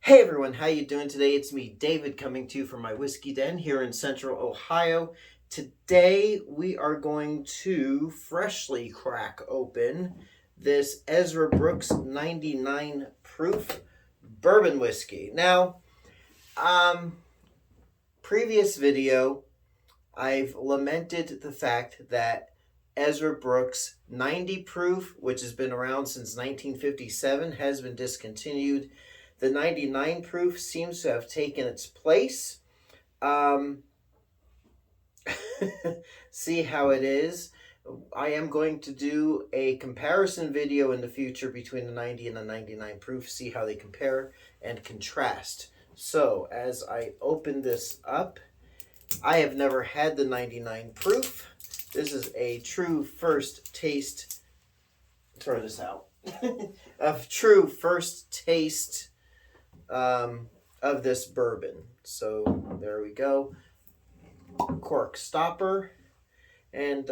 Hey everyone, how you doing today? It's me, David, coming to you from my whiskey den here in Central Ohio. Today we are going to freshly crack open this Ezra Brooks 99 proof bourbon whiskey. Now, previous video, I've lamented the fact that Ezra Brooks 90 proof, which has been around since 1957, has been discontinued. The 99 proof seems to have taken its place. See how it is. I am going to do a comparison video in the future between the 90 and the 99 proof, see how they compare and contrast. So as I open this up, I have never had the 99 proof. This is a true first taste, throw this out, of true first taste of this bourbon. So there we go. Cork stopper. And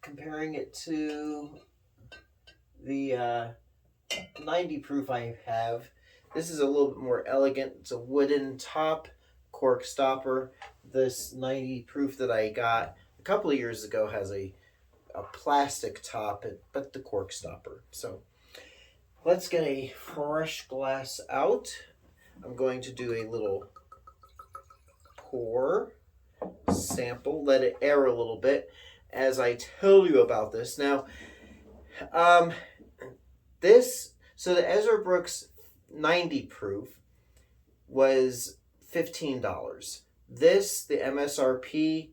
comparing it to the 90 proof I have, this is a little bit more elegant. It's a wooden top, cork stopper. This 90 proof that I got a couple of years ago has a plastic top, but the cork stopper. So let's get a fresh glass out. I'm going to do a little pour, sample, let it air a little bit as I tell you about this. Now, so the Ezra Brooks 90 proof was $15. This, the MSRP,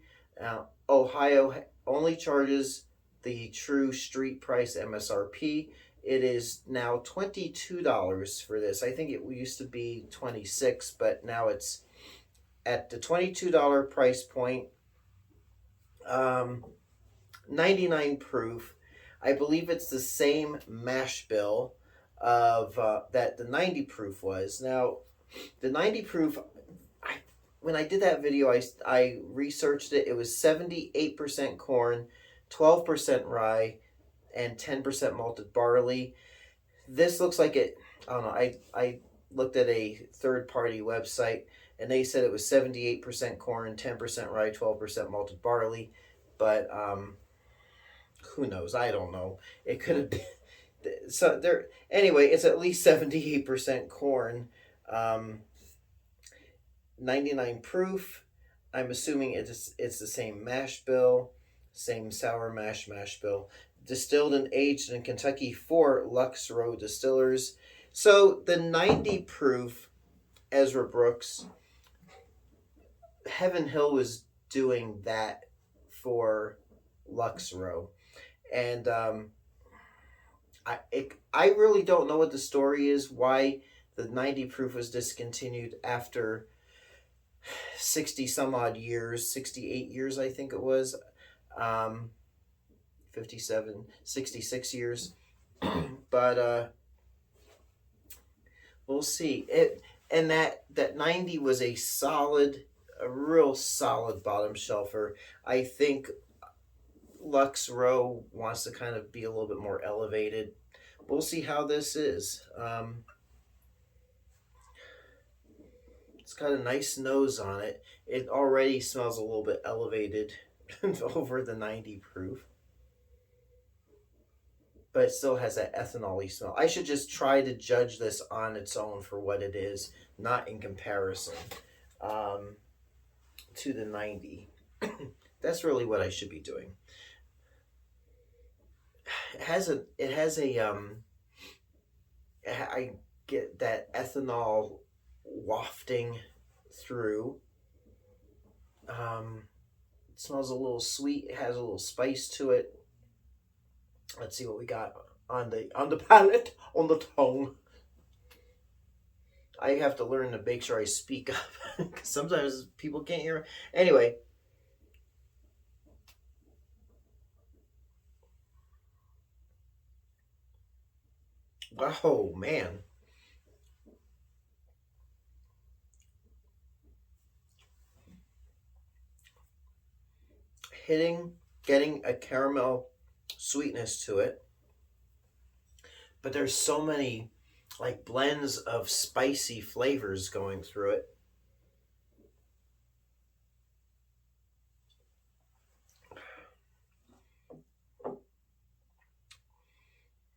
Ohio only charges the true street price MSRP. It is now $22 for this. I think it used to be $26, but now it's at the $22 price point. 99 proof. I believe it's the same mash bill of that the 90 proof was. Now, the 90 proof, when I did that video, I researched it. It was 78% corn, 12% rye, and 10% malted barley. This looks like it, I don't know, I looked at a third-party website, and they said it was 78% corn, 10% rye, 12% malted barley, but who knows? I don't know. It could have been, so there, anyway, it's at least 78% corn, 99 proof. I'm assuming it's the same mash bill, same sour mash bill. Distilled and aged in Kentucky for Lux Row Distillers. So the 90 proof Ezra Brooks, Heaven Hill was doing that for Lux Row. And I really don't know what the story is, why the 90 proof was discontinued after 60 some odd years, 68 years I think it was. 57, 66 years. But we'll see. And that 90 was a real solid bottom shelfer. I think Lux Row wants to kind of be a little bit more elevated. We'll see how this is. It's got a nice nose on it. It already smells a little bit elevated over the 90 proof. But it still has that ethanol-y smell. I should just try to judge this on its own for what it is, not in comparison to the 90. That's really what I should be doing. I get that ethanol wafting through. It smells a little sweet. It has a little spice to it. Let's see what we got on the palate, on the tongue. I have to learn to make sure I speak up because sometimes people can't hear. Anyway. Oh, man. Getting a caramel sweetness to it. But there's so many like blends of spicy flavors going through it.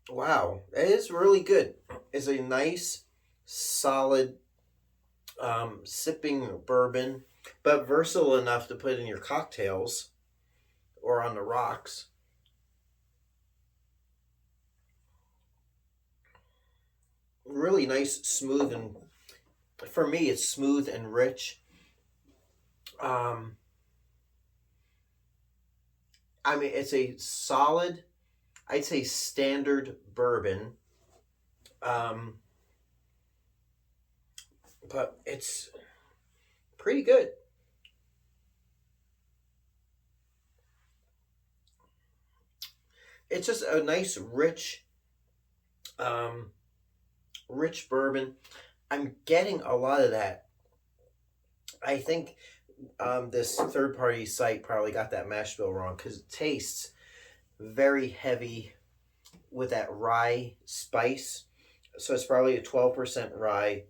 Wow, it is really good. It's a nice, solid, sipping bourbon, but versatile enough to put in your cocktails or on the rocks. Really nice, smooth, and for me, it's smooth and rich. Um, I mean, it's a solid, I'd say standard bourbon, um, but it's pretty good. It's just a nice, um, rich bourbon. I'm getting a lot of that. I think this third party site probably got that mash bill wrong because it tastes very heavy with that rye spice. So it's probably a 12% rye,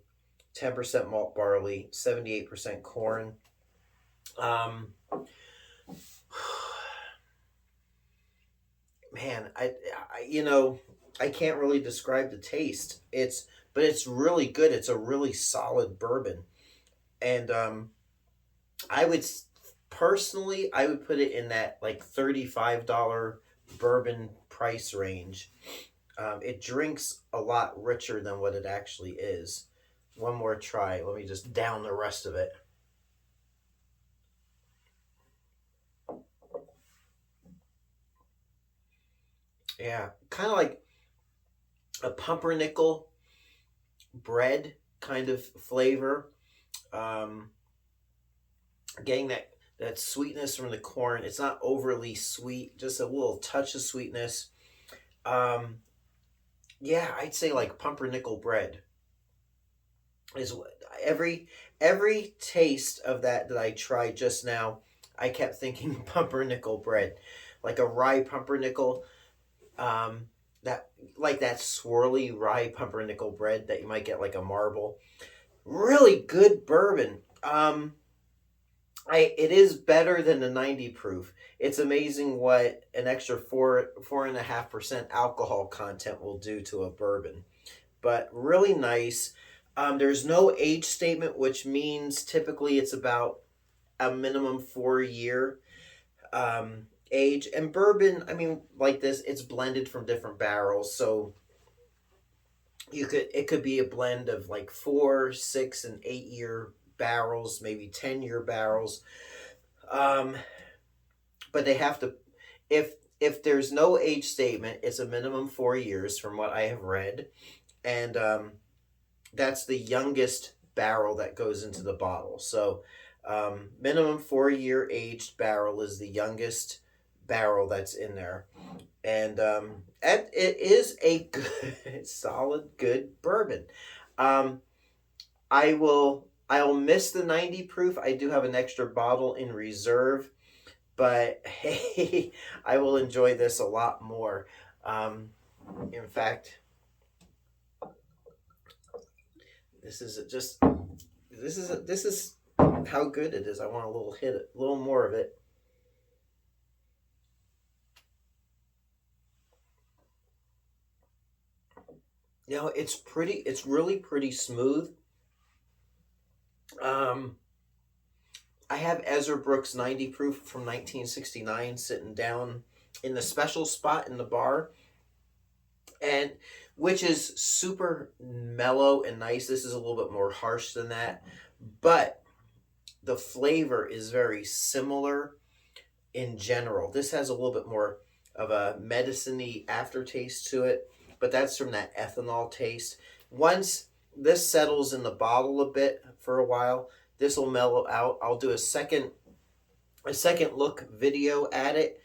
10% malt barley, 78% corn. Um, man, I can't really describe the taste. But it's really good. It's a really solid bourbon, and I would personally, I would put it in that like $35 bourbon price range. It drinks a lot richer than what it actually is. One more try. Let me just down the rest of it. Yeah, kind of like a pumpernickel bread kind of flavor. Um, Getting that sweetness from the corn. It's not overly sweet, just a little touch of sweetness. Um, yeah, I'd say like pumpernickel bread is every every taste of that I tried just now. I kept thinking pumpernickel bread, like a rye pumpernickel. Um, that like that swirly rye pumpernickel bread that you might get like a marble. Really good bourbon. It is better than the 90 proof. It's amazing what an extra 4.5% alcohol content will do to a bourbon. But really nice. There's no age statement, which means typically it's about a minimum 4 year age. And bourbon, I mean, like this, it's blended from different barrels, so it could be a blend of like 4, 6, and 8 year barrels, maybe 10 year barrels. Um, but they have to, if there's no age statement, it's a minimum 4 years from what I have read, and that's the youngest barrel that goes into the bottle. So minimum 4 year aged barrel is the youngest barrel that's in there, and it is a good, solid, good bourbon. Um, I will miss the 90 proof. I do have an extra bottle in reserve, but hey, I will enjoy this a lot more. In fact, this is just this is how good it is. I want a little hit, a little more of it. It's really pretty smooth. Um, I have Ezra Brooks 90 proof from 1969 sitting down in the special spot in the bar, and which is super mellow and nice. This is a little bit more harsh than that, but the flavor is very similar in general. This has a little bit more of a medicine-y aftertaste to it, but that's from that ethanol taste. Once this settles in the bottle a bit for a while, this will mellow out. I'll do a second look video at it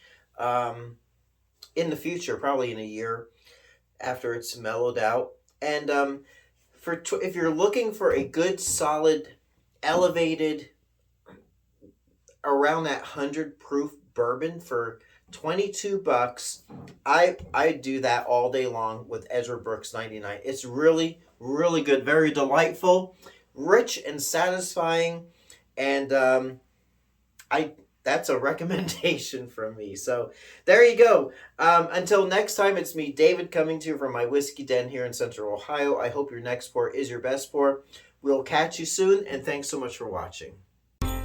in the future, probably in a year after it's mellowed out. And if you're looking for a good, solid, elevated, around that 100 proof bourbon for $22, I do that all day long with Ezra Brooks 99. It's really Really good, very delightful, rich and satisfying, and that's a recommendation from me. So there you go. Until next time, it's me, David, coming to you from my whiskey den here in Central Ohio. I hope your next pour is your best pour. We'll catch you soon, and thanks so much for watching.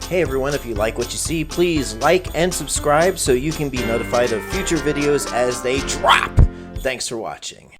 Hey everyone, if you like what you see, please like and subscribe so you can be notified of future videos as they drop. Thanks for watching.